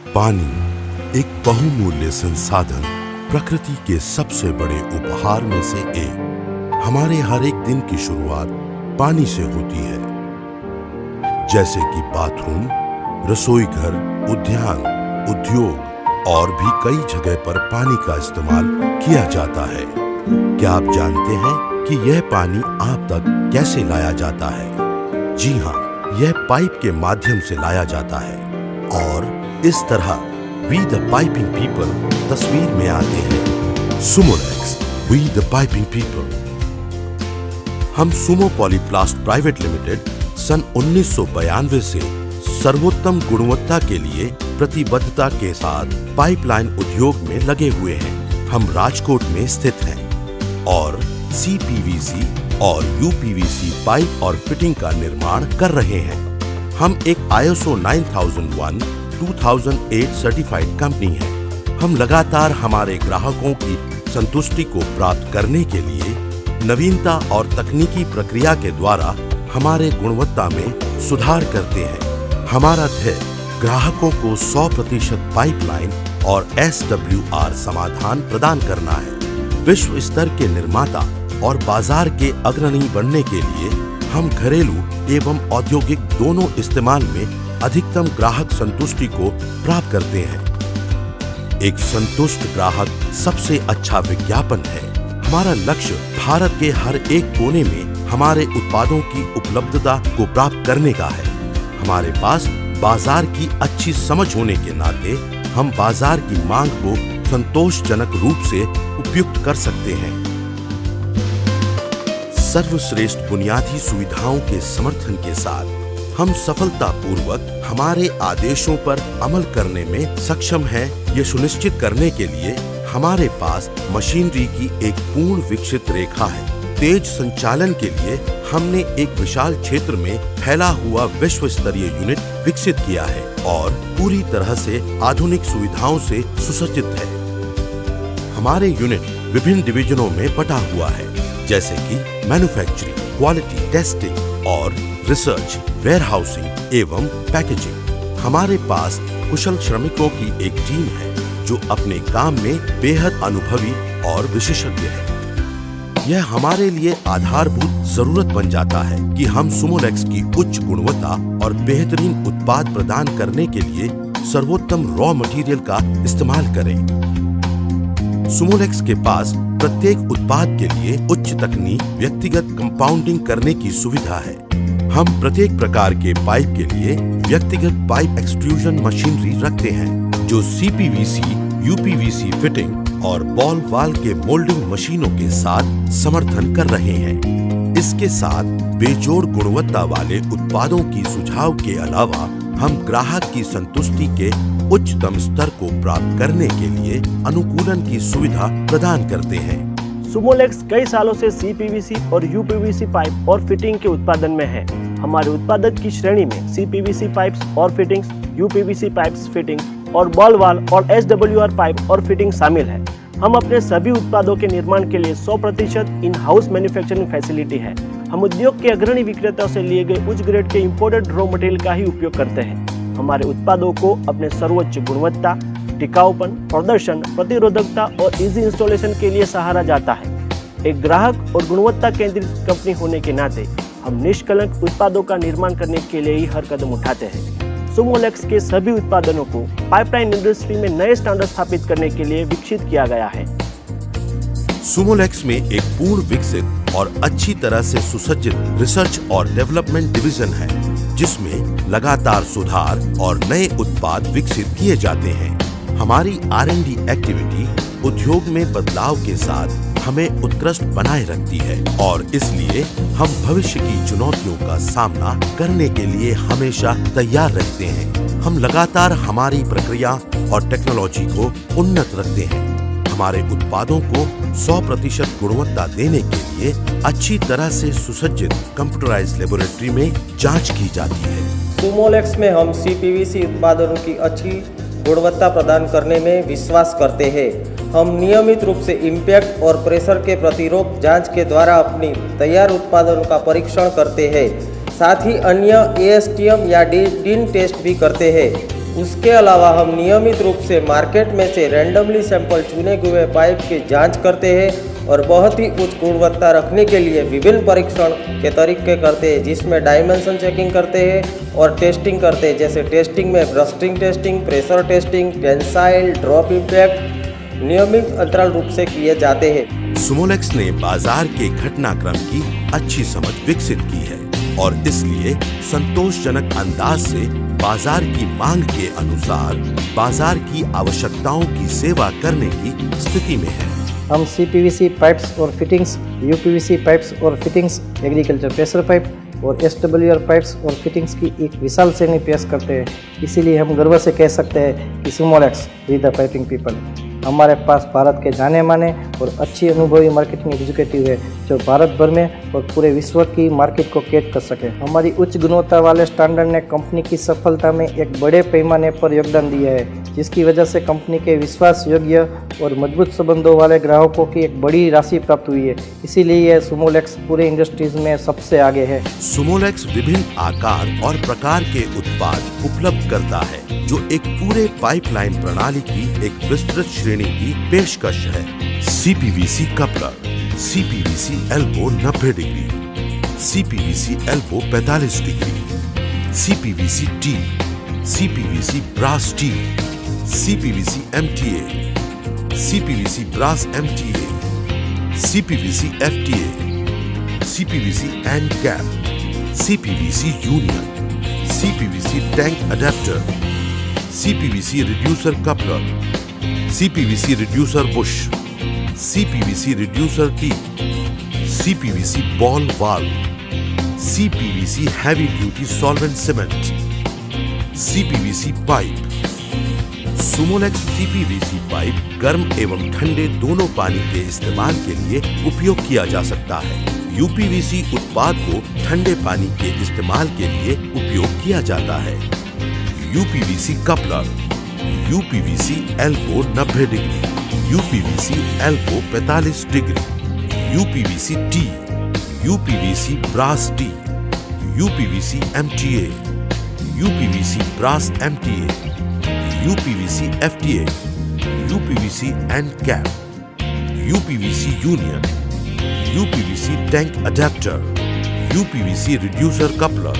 पानी एक बहुमूल्य संसाधन, प्रकृति के सबसे बड़े उपहार में से एक। हमारे हर एक दिन की शुरुआत पानी से होती है, जैसे कि बाथरूम, रसोई घर, उद्यान, उद्योग और भी कई जगह पर पानी का इस्तेमाल किया जाता है। क्या आप जानते हैं कि यह पानी आप तक कैसे लाया जाता है? जी हाँ, यह पाइप के माध्यम से लाया जाता है और इस तरह वी द पाइपिंग पीपल तस्वीर में आते हैं। सुमोलेक्स, वी द पाइपिंग पीपल। हम सुमो पॉलीप्लास्ट प्राइवेट लिमिटेड सन 1992 से सर्वोत्तम गुणवत्ता के लिए प्रतिबद्धता के साथ पाइपलाइन उद्योग में लगे हुए हैं। हम राजकोट में स्थित हैं और CPVC और UPVC पाइप और फिटिंग का निर्माण कर रहे हैं। हम एक ISO 9001 2008 सर्टिफाइड कंपनी है। हम लगातार हमारे ग्राहकों की संतुष्टि को प्राप्त करने के लिए नवीनता और तकनीकी प्रक्रिया के द्वारा हमारे गुणवत्ता में सुधार करते हैं। हमारा ध्येय ग्राहकों को 100% पाइपलाइन और SWR समाधान प्रदान करना है। विश्व स्तर के निर्माता और बाजार के अग्रणी बनने के लिए हम घरेलू एवं औद्योगिक दोनों इस्तेमाल में अधिकतम ग्राहक संतुष्टि को प्राप्त करते हैं। एक संतुष्ट ग्राहक सबसे अच्छा विज्ञापन है। हमारा लक्ष्य भारत के हर एक कोने में हमारे उत्पादों की उपलब्धता को प्राप्त करने का है। हमारे पास बाजार की अच्छी समझ होने के नाते हम बाजार की मांग को संतोषजनक रूप से उपयुक्त कर सकते हैं। सर्वश्रेष्ठ बुनियादी सुविधाओं के समर्थन के साथ हम सफलतापूर्वक हमारे आदेशों पर अमल करने में सक्षम हैं। ये सुनिश्चित करने के लिए हमारे पास मशीनरी की एक पूर्ण विकसित रेखा है। तेज संचालन के लिए हमने एक विशाल क्षेत्र में फैला हुआ विश्व स्तरीय यूनिट विकसित किया है और पूरी तरह से आधुनिक सुविधाओं से सुसज्जित है। हमारे यूनिट विभिन्न डिवीजनों में बटा हुआ है, जैसे कि मैन्युफैक्चरिंग, क्वालिटी टेस्टिंग और रिसर्च, वेयरहाउसिंग एवं पैकेजिंग। हमारे पास कुशल श्रमिकों की एक टीम है जो अपने काम में बेहद अनुभवी और विशेषज्ञ है। यह हमारे लिए आधारभूत जरूरत बन जाता है कि हम सुमोलेक्स की उच्च गुणवत्ता और बेहतरीन उत्पाद प्रदान करने के लिए सर्वोत्तम रॉ मटेरियल का इस्तेमाल करें। सुमोलेक्स के पास प्रत्येक उत्पाद के लिए उच्च तकनीक व्यक्तिगत कंपाउंडिंग करने की सुविधा है। हम प्रत्येक प्रकार के पाइप के लिए व्यक्तिगत पाइप एक्सट्रूजन मशीनरी रखते हैं जो CPVC, UPVC फिटिंग और बॉल वाल के मोल्डिंग मशीनों के साथ समर्थन कर रहे हैं। इसके साथ बेजोड़ गुणवत्ता वाले उत्पादों की सुझाव के अलावा हम ग्राहक की संतुष्टि के उच्चतम स्तर को प्राप्त करने के लिए अनुकूलन की सुविधा प्रदान करते हैं। सुमोलेक्स कई सालों से CPVC और UPVC पाइप और फिटिंग के उत्पादन में है। हमारे उत्पादन की श्रेणी में CPVC पाइप्स और फिटिंग्स, UPVC पाइप्स फिटिंग और बॉल वाल और SWR पाइप और फिटिंग शामिल है। हम अपने सभी उत्पादों के निर्माण के लिए 100% इन हाउस मैन्युफैक्चरिंग फैसिलिटी है। हम उद्योग के अग्रणी विक्रेताओं से लिए गए उच्च ग्रेड के इंपोर्टेड रॉ मटेरियल का ही उपयोग करते हैं। हमारे उत्पादों को अपने सर्वोच्च गुणवत्ता, टिकाऊपन, प्रदर्शन, प्रतिरोधकता और इजी इंस्टॉलेशन के लिए सहारा जाता है। एक ग्राहक और गुणवत्ता केंद्रित कंपनी होने के नाते हम निष्कलंक उत्पादों का निर्माण करने के लिए ही हर कदम उठाते हैं। सुमोलेक्स के सभी उत्पादनों को पाइपलाइन इंडस्ट्री में नए स्टैंडर्ड स्थापित करने के लिए विकसित किया गया है। सुमोलेक्स में एक पूर्ण विकसित और अच्छी तरह से सुसज्जित रिसर्च और डेवलपमेंट डिवीजन है, जिसमें लगातार सुधार और नए उत्पाद विकसित किए जाते हैं। हमारी R&D एक्टिविटी उद्योग में बदलाव के साथ हमें उत्कृष्ट बनाए रखती है और इसलिए हम भविष्य की चुनौतियों का सामना करने के लिए हमेशा तैयार रहते हैं। हम लगातार हमारी प्रक्रिया और टेक्नोलॉजी को उन्नत रखते हैं। हमारे उत्पादों को 100% गुणवत्ता देने के लिए अच्छी तरह से सुसज्जित कंप्यूटराइज्ड लेबोरेटरी में जांच की जाती है। सुमोलेक्स में हम CPVC उत्पादनों की अच्छी गुणवत्ता प्रदान करने में विश्वास करते हैं। हम नियमित रूप से इम्पैक्ट और प्रेशर के प्रतिरोध जांच के द्वारा अपनी तैयार उत्पादनों का परीक्षण करते हैं। साथ ही अन्य ASTM या DIN टेस्ट भी करते हैं। उसके अलावा हम नियमित रूप से मार्केट में से रैंडमली सैंपल चुने हुए पाइप की जांच करते हैं और बहुत ही उच्च गुणवत्ता रखने के लिए विभिन्न परीक्षण के तरीके करते हैं, जिसमें डायमेंशन चेकिंग करते हैं और टेस्टिंग करते हैं। जैसे टेस्टिंग में bursting testing, pressure testing, tensile, drop impact नियमित अंतराल रूप से किए जाते हैं। सुमोलेक्स ने बाजार के घटनाक्रम की अच्छी समझ विकसित की है और इसलिए संतोषजनक अंदाज से बाजार की मांग के अनुसार बाजार की आवश्यकताओं की सेवा करने की स्थिति में है। हम CPVC पाइप्स और फिटिंग्स, UPVC पाइप्स और फिटिंग्स, एग्रीकल्चर प्रेशर पाइप और SWR पाइप्स और फिटिंग्स की एक विशाल श्रेणी पेश करते हैं। इसीलिए हम गर्व से कह सकते हैं कि सुमोलेक्स वी द पाइपिंग पीपल। हमारे पास भारत के जाने माने और अच्छी अनुभवी मार्केटिंग एग्जीक्यूटिव है जो भारत भर में और पूरे विश्व की मार्केट को कैच कर सके। हमारी उच्च गुणवत्ता वाले स्टैंडर्ड ने कंपनी की सफलता में एक बड़े पैमाने पर योगदान दिया है, जिसकी वजह से कंपनी के विश्वास योग्य और मजबूत संबंधों वाले ग्राहकों की एक बड़ी राशि प्राप्त हुई है। इसीलिए यह सुमोलेक्स पूरे इंडस्ट्रीज में सबसे आगे है। सुमोलेक्स विभिन्न आकार और प्रकार के उत्पाद उपलब्ध करता है जो एक पूरे पाइपलाइन प्रणाली की एक विस्तृत श्रेणी की पेशकश है। CPVC coupler, CPVC elbow 90 degree, CPVC elbow 45 degree, CPVC tee, CPVC brass tee, CPVC MTA, CPVC brass MTA, CPVC FTA, CPVC end cap, CPVC union, CPVC tank adapter, CPVC reducer coupler, CPVC reducer bush, CPVC reducer teeth, CPVC ball valve, CPVC heavy duty solvent cement, CPVC pipe। सुमोलेक्स CPVC pipe गर्म एवं ठंडे दोनों पानी के इस्तेमाल के लिए उपयोग किया जा सकता है। UPVC उत्पाद को ठंडे पानी के इस्तेमाल के लिए उपयोग किया जाता है। UPVC coupler, UPVC elbow 90 degree, UPVC elbow 45 degree, UPVC tee, UPVC brass tee, UPVC MTA, UPVC ब्रास MTA, UPVC FTA, UPVC end cap, UPVC union, UPVC tank adapter, UPVC reducer coupler,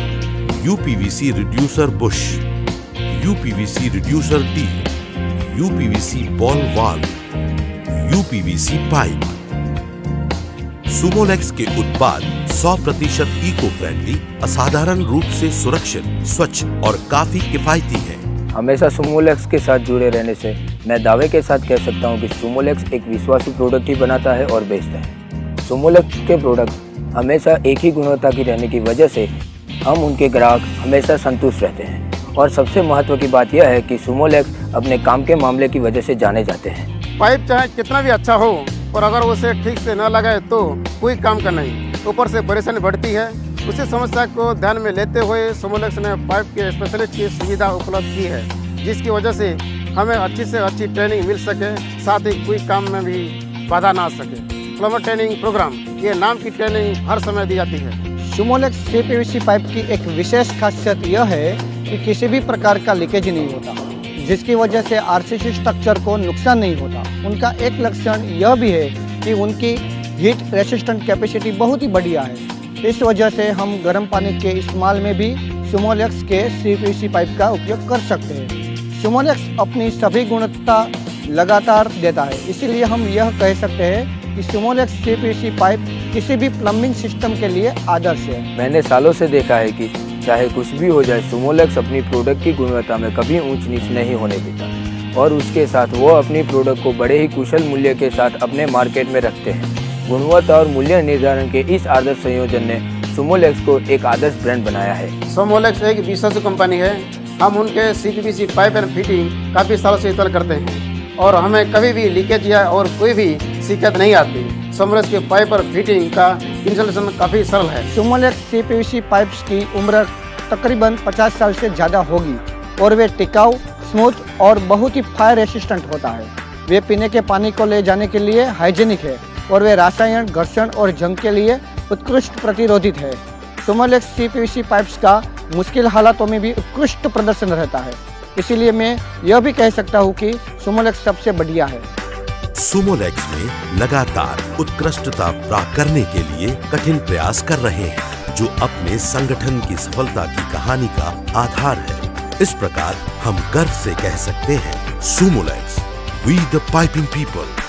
UPVC reducer bush, UPVC reducer tee, UPVC ball valve, UPVC pipe. Sumolex के उत्पाद 100% eco friendly, असाधारण रूप से सुरक्षित, स्वच्छ और काफी किफायती हैं। हमेशा सुमोलेक्स के साथ जुड़े रहने से मैं दावे के साथ कह सकता हूं कि सुमोलेक्स एक विश्वासु प्रोडक्ट ही बनाता है और बेचता है। सुमोलेक्स के प्रोडक्ट हमेशा एक ही गुणवत्ता की रहने की वजह से हम उनके ग्राहक हमेशा संतुष्ट रहते हैं। और सबसे महत्व की बात यह है कि सुमोलेक्स अपने काम के मामले की वजह से जाने जाते हैं। पाइप चाहे कितना भी अच्छा हो और अगर उसे ठीक से न लगाए तो कोई काम का नहीं, ऊपर से परेशानी बढ़ती है। उसी समस्या को ध्यान में लेते हुए सुमोलेक्स ने पाइप के स्पेशलिस्ट की सुविधा उपलब्ध की है, जिसकी वजह से हमें अच्छी से अच्छी ट्रेनिंग मिल सके, साथ ही कोई काम में भी बाधा ना आ सके। प्लम्बर ट्रेनिंग प्रोग्राम, ये नाम की ट्रेनिंग हर समय दी जाती है। सुमोलेक्स CPVC पाइप की एक विशेष खासियत यह है कि किसी भी प्रकार का लीकेज नहीं होता, जिसकी वजह से RCC स्ट्रक्चर को नुकसान नहीं होता। उनका एक लक्षण यह भी है कि उनकी हीट रेसिस्टेंट कैपेसिटी बहुत ही बढ़िया है। इस वजह से हम गर्म पानी के इस्तेमाल में भी सुमोलेक्स के CPVC पाइप का उपयोग कर सकते हैं। सुमोलेक्स अपनी सभी गुणवत्ता लगातार देता है, इसीलिए हम यह कह सकते हैं कि सुमोलेक्स CPVC पाइप किसी भी प्लम्बिंग सिस्टम के लिए आदर्श है। मैंने सालों से देखा है कि चाहे कुछ भी हो जाए, सुमोलेक्स अपनी प्रोडक्ट की गुणवत्ता में कभी ऊंच नीच नहीं होने देता और उसके साथ वो अपनी प्रोडक्ट को बड़े ही कुशल मूल्य के साथ अपने मार्केट में रखते हैं। गुणवत्ता और मूल्य निर्धारण के इस आदर्श संयोजन ने सुमोलेक्स को एक आदर्श ब्रांड बनाया है। सुमोलेक्स एक विश्वासु कंपनी है। हम उनके CPVC पाइप एंड फिटिंग काफ़ी सालों से इस्तेमाल करते हैं और हमें कभी भी लीकेज या और कोई भी शिकायत नहीं आती। सुमोलेक्स के पाइप और फिटिंग का इंस्टॉलेशन काफ़ी सरल है। सुमोलेक्स CPVC पाइप्स की उम्र तकरीबन 50 साल से ज़्यादा होगी और वे टिकाऊ, स्मूथ और बहुत ही फायर रेसिस्टेंट होता है। वे पीने के पानी को ले जाने के लिए हाइजीनिक है और वे रासायन, घर्षण और जंग के लिए उत्कृष्ट प्रतिरोधित है। सुमोलेक्स CPVC पाइप्स का मुश्किल हालातों में भी उत्कृष्ट प्रदर्शन रहता है। इसीलिए मैं यह भी कह सकता हूँ कि सुमोलेक्स सबसे बढ़िया है। सुमोलेक्स में लगातार उत्कृष्टता प्राप्त करने के लिए कठिन प्रयास कर रहे हैं, जो अपने संगठन की सफलता की कहानी का आधार है। इस प्रकार हम गर्व से कह सकते हैं, सुमोलेक्स, वी द पाइपिंग पीपल।